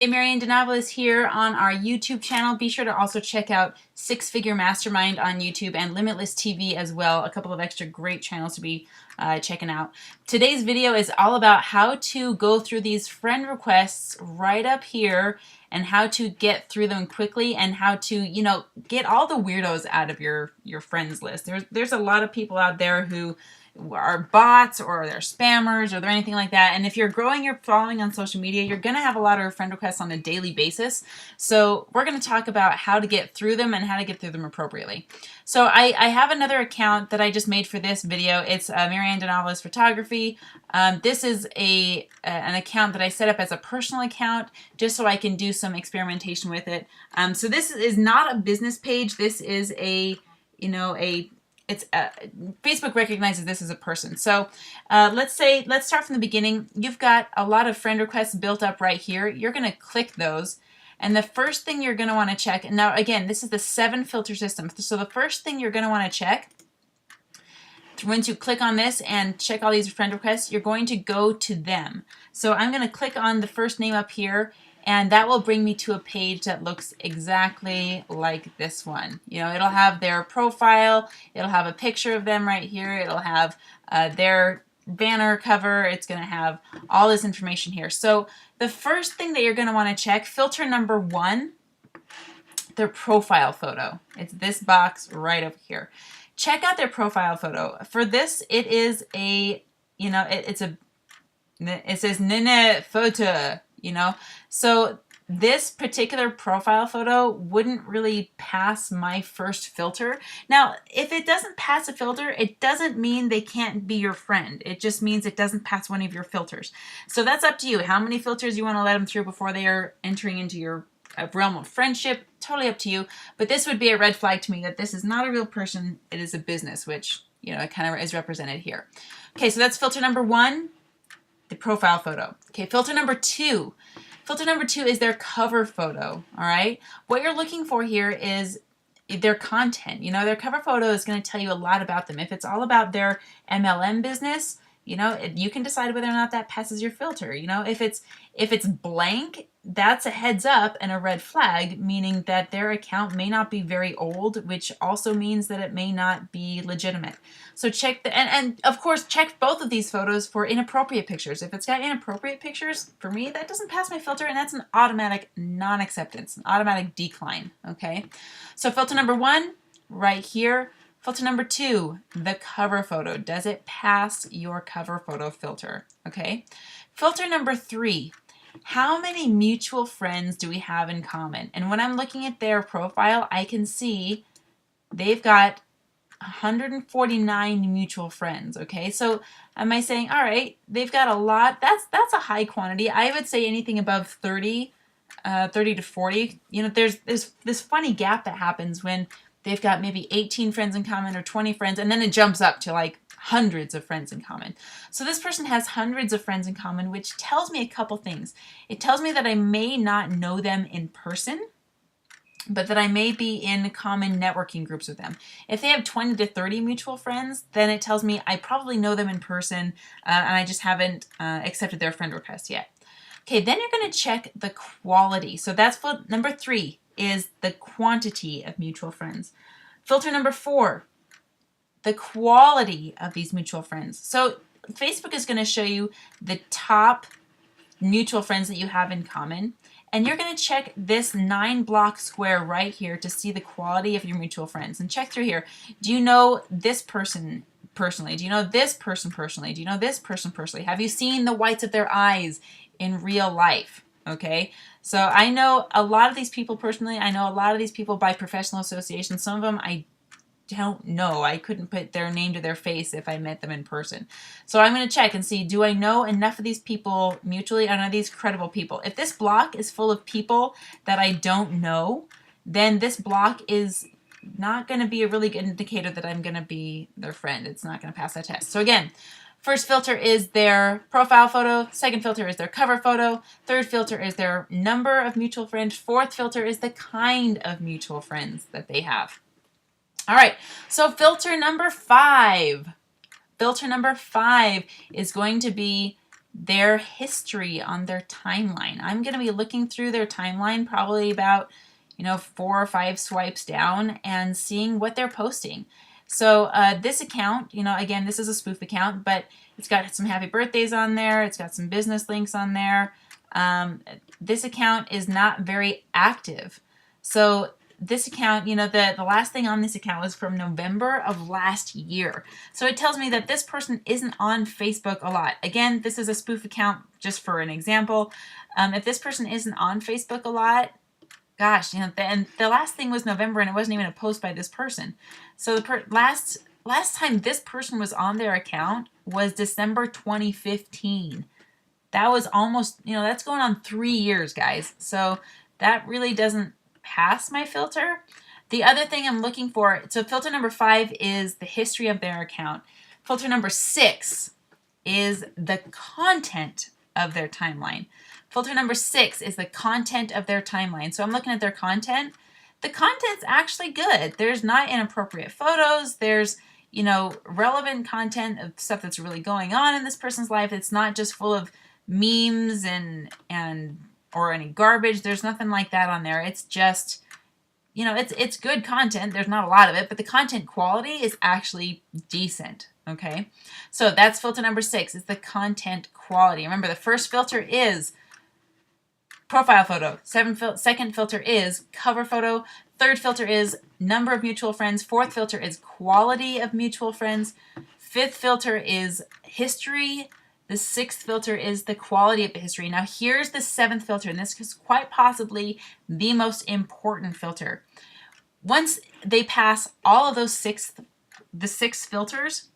Hey, Marianne DeNovellis here on our YouTube channel. Be sure to also check out Six Figure Mastermind on YouTube and Limitless TV as well. A couple of extra great channels to be checking out. Today's video is all about how to go through these friend requests right up here and how to get through them quickly and how to, get all the weirdos out of your friends list. There's a lot of people out there who are bots or they're spammers or they're anything like that. And if you're growing your following on social media, you're going to have a lot of friend requests on a daily basis. So we're going to talk about how to get through them and how to get through them appropriately. So I have another account that I just made for this video. It's Marianne DeNovellis Photography. This is an account that I set up as a personal account just so I can do some experimentation with it. So this is not a business page. This is Facebook recognizes this as a person. So let's start from the beginning. You've got a lot of friend requests built up right here. You're going to click those. And the first thing you're going to want to check, and now again, this is the 7 filter system. So the first thing you're going to want to check, once you click on this and check all these friend requests, you're going to go to them. So I'm going to click on the first name up here, and that will bring me to a page that looks exactly like this one. It'll have their profile, it'll have a picture of them right here, it'll have their banner cover, it's going to have all this information here. So the first thing that you're going to want to check, filter number 1, their profile photo. It's this box right over here. Check out their profile photo. For this, it is it says Nene photo. So this particular profile photo wouldn't really pass my first filter. Now, if it doesn't pass a filter, it doesn't mean they can't be your friend. It just means it doesn't pass one of your filters. So that's up to you. How many filters you want to let them through before they are entering into your realm of friendship, totally up to you. But this would be a red flag to me that this is not a real person. It is a business, which, it kind of is represented here. Okay, so that's filter number 1. The profile photo. Okay, filter number 2. Filter number 2 is their cover photo, all right? What you're looking for here is their content. Their cover photo is going to tell you a lot about them. If it's all about their MLM business, you can decide whether or not that passes your filter. If it's blank, that's a heads up and a red flag, meaning that their account may not be very old, which also means that it may not be legitimate. So check and of course check both of these photos for inappropriate pictures. If it's got inappropriate pictures, for me, that doesn't pass my filter, and that's an automatic non-acceptance, an automatic decline. Okay, so filter number 1 right here. Filter number 2, the cover photo. Does it pass your cover photo filter? Okay. Filter number 3, how many mutual friends do we have in common? And when I'm looking at their profile, I can see they've got 149 mutual friends. Okay. So am I saying, all right, they've got a lot. That's a high quantity. I would say anything above 30 to 40. There's this funny gap that happens when they've got maybe 18 friends in common or 20 friends, and then it jumps up to like hundreds of friends in common. So this person has hundreds of friends in common, which tells me a couple things. It tells me that I may not know them in person, but that I may be in common networking groups with them. If they have 20 to 30 mutual friends, then it tells me I probably know them in person, and I just haven't accepted their friend request yet. Okay, then you're going to check the quality. So that's number 3. Is the quantity of mutual friends. Filter number 4, the quality of these mutual friends. So Facebook is going to show you the top mutual friends that you have in common, and you're going to check this 9-block square right here to see the quality of your mutual friends. And check through here. Do you know this person personally? Do you know this person personally? Do you know this person personally? Have you seen the whites of their eyes in real life? Okay, so I know a lot of these people personally. I know a lot of these people by professional association. Some of them I don't know. I couldn't put their name to their face if I met them in person. So I'm going to check and see, do I know enough of these people mutually? Are these credible people? If this block is full of people that I don't know, then this block is not going to be a really good indicator that I'm going to be their friend. It's not going to pass that test. So again, first filter is their profile photo. Second filter is their cover photo. Third filter is their number of mutual friends. Fourth filter is the kind of mutual friends that they have. All right, so filter number 5. Filter number 5 is going to be their history on their timeline. I'm going to be looking through their timeline probably about, 4 or 5 swipes down and seeing what they're posting. So this account, again, this is a spoof account, but it's got some happy birthdays on there. It's got some business links on there. This account is not very active. So this account, the last thing on this account was from November of last year. So it tells me that this person isn't on Facebook a lot. Again, this is a spoof account just for an example. If this person isn't on Facebook a lot, gosh, and the last thing was November and it wasn't even a post by this person. So the last time this person was on their account was December 2015. That was almost, that's going on 3 years, guys. So that really doesn't pass my filter. The other thing I'm looking for, so filter number 5 is the history of their account. Filter number 6 is the content of their timeline. Filter number 6 is the content of their timeline. So I'm looking at their content. The content's actually good. There's not inappropriate photos. There's, relevant content of stuff that's really going on in this person's life. It's not just full of memes and or any garbage. There's nothing like that on there. It's just, it's good content. There's not a lot of it, but the content quality is actually decent. Okay. So that's filter number 6 is the content quality. Remember, the first filter is profile photo. Second filter is cover photo. Third filter is number of mutual friends. Fourth filter is quality of mutual friends. Fifth filter is history. The 6th filter is the quality of the history. Now here's the 7th filter, and this is quite possibly the most important filter. Once they pass all of those the 6 filters,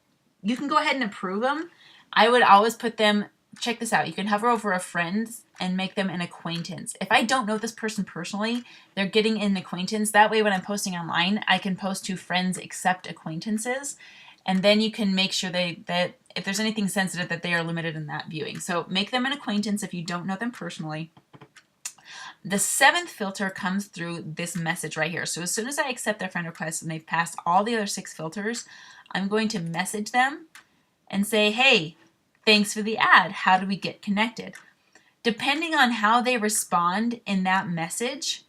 you can go ahead and approve them. I would always put them, check this out, you can hover over a friend and make them an acquaintance. If I don't know this person personally, they're getting an acquaintance. That way when I'm posting online, I can post to friends except acquaintances. And then you can make sure that if there's anything sensitive that they are limited in that viewing. So make them an acquaintance if you don't know them personally. The 7th filter comes through this message right here. So as soon as I accept their friend request and they've passed all the other 6 filters, I'm going to message them and say, hey, thanks for the ad. How do we get connected? Depending on how they respond in that message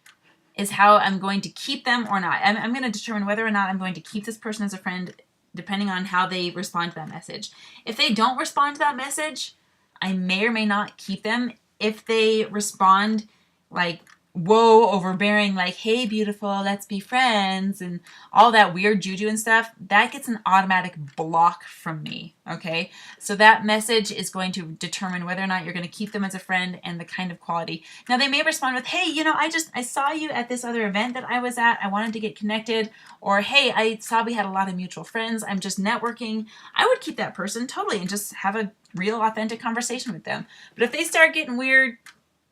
is how I'm going to keep them or not. I'm going to determine whether or not I'm going to keep this person as a friend depending on how they respond to that message. If they don't respond to that message, I may or may not keep them. If they respond like, whoa, overbearing, like, hey, beautiful, let's be friends, and all that weird juju and stuff, that gets an automatic block from me, okay? So that message is going to determine whether or not you're going to keep them as a friend and the kind of quality. Now, they may respond with, hey, I saw you at this other event that I was at. I wanted to get connected. Or, hey, I saw we had a lot of mutual friends. I'm just networking. I would keep that person totally and just have a real, authentic conversation with them. But if they start getting weird,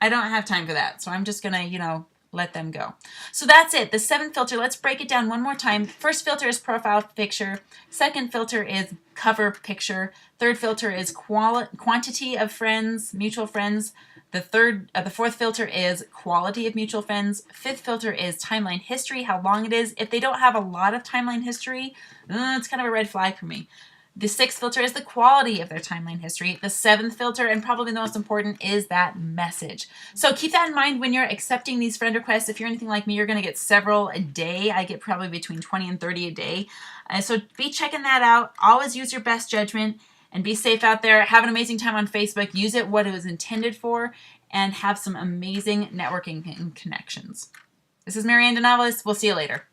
I don't have time for that. So I'm just going to, let them go. So that's it. The 7th filter, let's break it down one more time. First filter is profile picture. Second filter is cover picture. Third filter is quantity of friends, mutual friends. The 4th filter is quality of mutual friends. 5th filter is timeline history, how long it is. If they don't have a lot of timeline history, it's kind of a red flag for me. The 6th filter is the quality of their timeline history. The 7th filter, and probably the most important, is that message. So keep that in mind when you're accepting these friend requests. If you're anything like me, you're going to get several a day. I get probably between 20 and 30 a day. So be checking that out. Always use your best judgment and be safe out there. Have an amazing time on Facebook. Use it what it was intended for and have some amazing networking and connections. This is Marianne DeNovellis. We'll see you later.